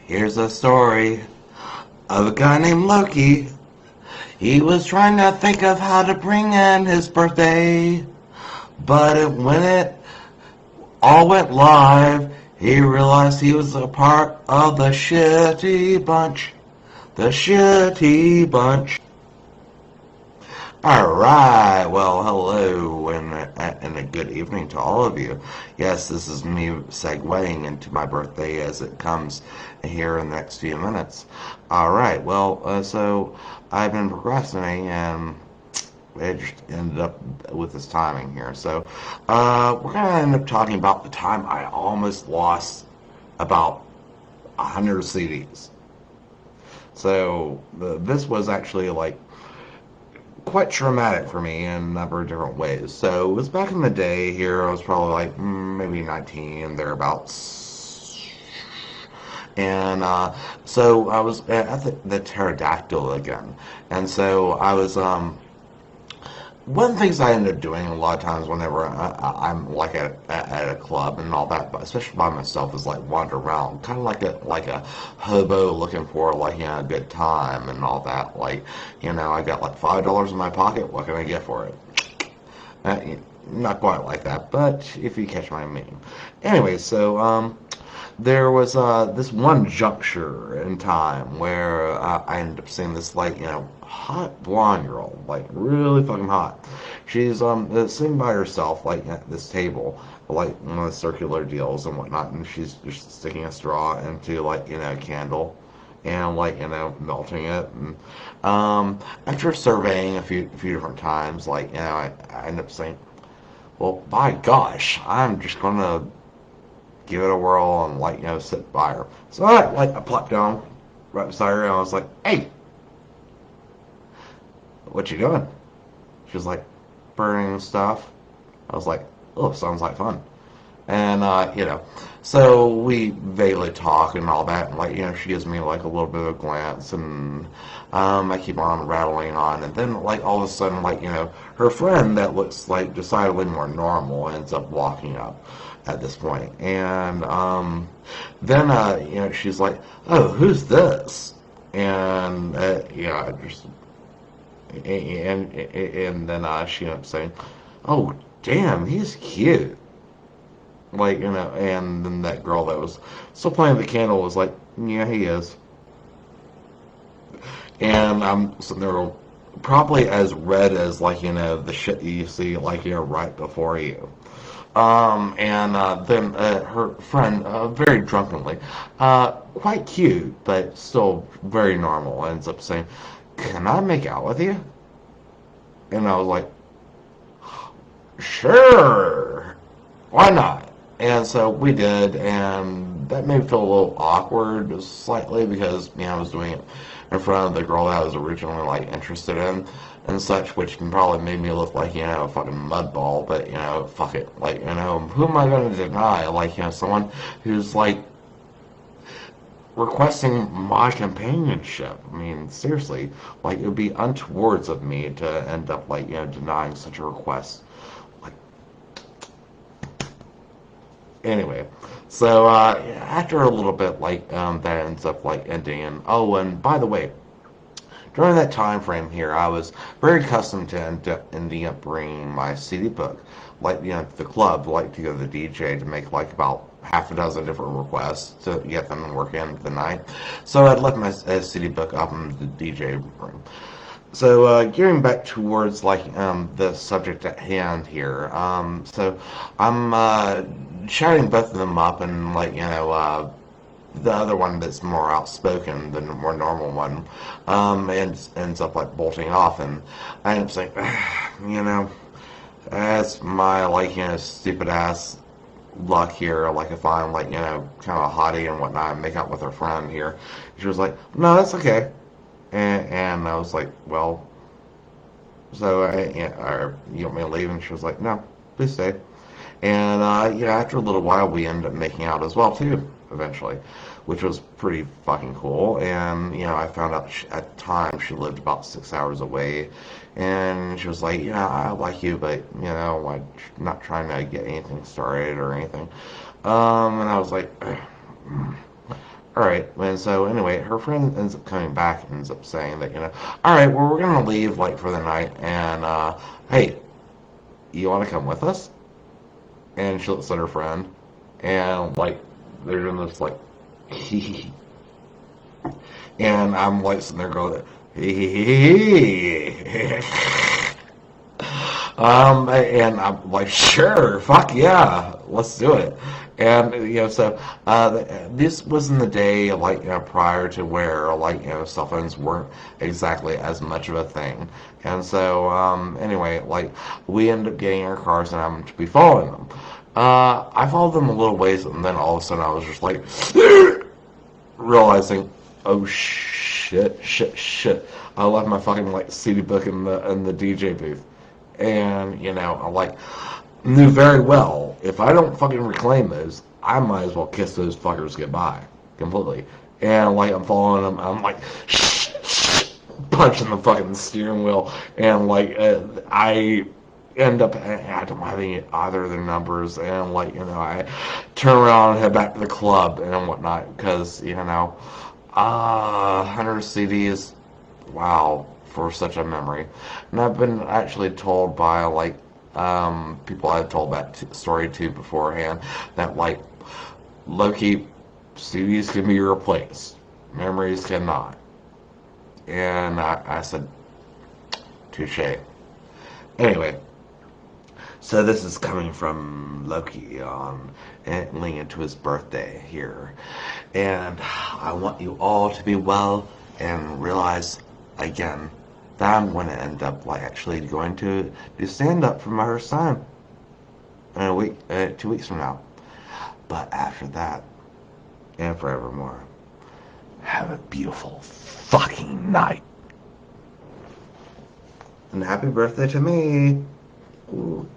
Here's a story of a guy named Loki. He was trying to think of how to bring in his birthday, but when it all went live, he realized he was a part of the shitty bunch. The shitty bunch. Alright, well, hello and a good evening to all of you. Yes, this is me segueing into my birthday as it comes here in the next few minutes. Alright, well, so I've been procrastinating and it just ended up with this timing here. So, we're going to end up talking about the time I almost lost about 100 CDs. So, this was actually like quite traumatic for me in a number of different ways. So it was back in the day here, I was probably like maybe 19, thereabouts. And so I was at the pterodactyl again. And so I was one of the things I end up doing a lot of times whenever I'm like at a club and all that, but especially by myself, is like wander around, kind of like a hobo looking for like a good time and all that. Like, I got like $5 in my pocket. What can I get for it? Not quite like that, but if you catch my meaning. Anyway, so there was this one juncture in time where I ended up seeing this like hot blonde girl, like really fucking hot. She's sitting by herself like at this table, like one of the circular deals and whatnot, and she's just sticking a straw into like a candle and like melting it. And after surveying a few different times, like I ended up saying, well, by gosh, I'm just gonna give it a whirl and like sit by her. So I plopped down right beside her and I was like, hey, what you doing? She was like, burning stuff. I was like, oh, sounds like fun. And so we vaguely talk and all that, and like she gives me like a little bit of a glance, and I keep on rattling on, and then like all of a sudden, like her friend that looks like decidedly more normal ends up walking up at this point, and then she's like, oh, who's this? And I just and then she ends up saying, oh, damn, he's cute. Like, and then that girl that was still playing the candle was like, yeah, he is. And I'm sitting there probably as red as, like, the shit you see, like, right before you. And then her friend, very drunkenly, quite cute, but still very normal, ends up saying, can I make out with you? And I was like, sure, why not? And so we did, and that made me feel a little awkward, slightly, because I was doing it in front of the girl that I was originally like interested in, and such, which probably made me look like a fucking mudball. But fuck it, like who am I going to deny? Like someone who's like requesting my companionship. I mean, seriously, like it would be untowards of me to end up like denying such a request. Anyway, so after a little bit, like that ends up like ending. And oh, and by the way, during that time frame here, I was very accustomed to ending up bringing my CD book, like to the club, like to go to the DJ to make like about half a dozen different requests to get them to work into the night. So I'd left my CD book up in the DJ room. So gearing back towards like the subject at hand here, so I'm shouting both of them up, and like the other one that's more outspoken, the more normal one, ends up like bolting off, and I end up saying, that's my like stupid ass luck here. Like if I'm like kind of a hottie and whatnot, and make out with her friend here, she was like, no, that's okay. And I was like, well, so you want me to leave? And she was like, no, please stay. And after a little while, we ended up making out as well too, eventually, which was pretty fucking cool. And I found out at the time she lived about 6 hours away, and she was like, yeah, I like you, but I'm not trying to get anything started or anything. And I was like, Alright, and so anyway, her friend ends up coming back and ends up saying that, alright, well, we're gonna leave, like, for the night, and, hey, you wanna come with us? And she looks at her friend, and, like, they're doing this, like, and I'm, like, sitting there going, and I'm like, sure, fuck yeah, let's do it. And so this was in the day, like, prior to where, like, cell phones weren't exactly as much of a thing. And so anyway, like, we ended up getting our cars, and I'm to be following them. I followed them a little ways, and then all of a sudden I was just like, realizing, oh shit, I left my fucking, like, CD book in the DJ booth. And, I, like, knew very well, if I don't fucking reclaim those, I might as well kiss those fuckers goodbye completely. And, like, I'm following them, I'm like, punching the fucking steering wheel, and, like, I end up, I don't have any either of their numbers, and, like, I turn around and head back to the club and whatnot, because, 100 CDs, wow, for such a memory. And I've been actually told by, like, people I've told that story to beforehand, that, like, low-key, CDs can be replaced, memories cannot. And I said, touche. Anyway, so this is coming from Loki on leading into his birthday here. And I want you all to be well and realize, again, that I'm going to end up, like, actually going to do stand-up for my first time in a week, 2 weeks from now. But after that, and forevermore, have a beautiful fucking night. And happy birthday to me. Ooh.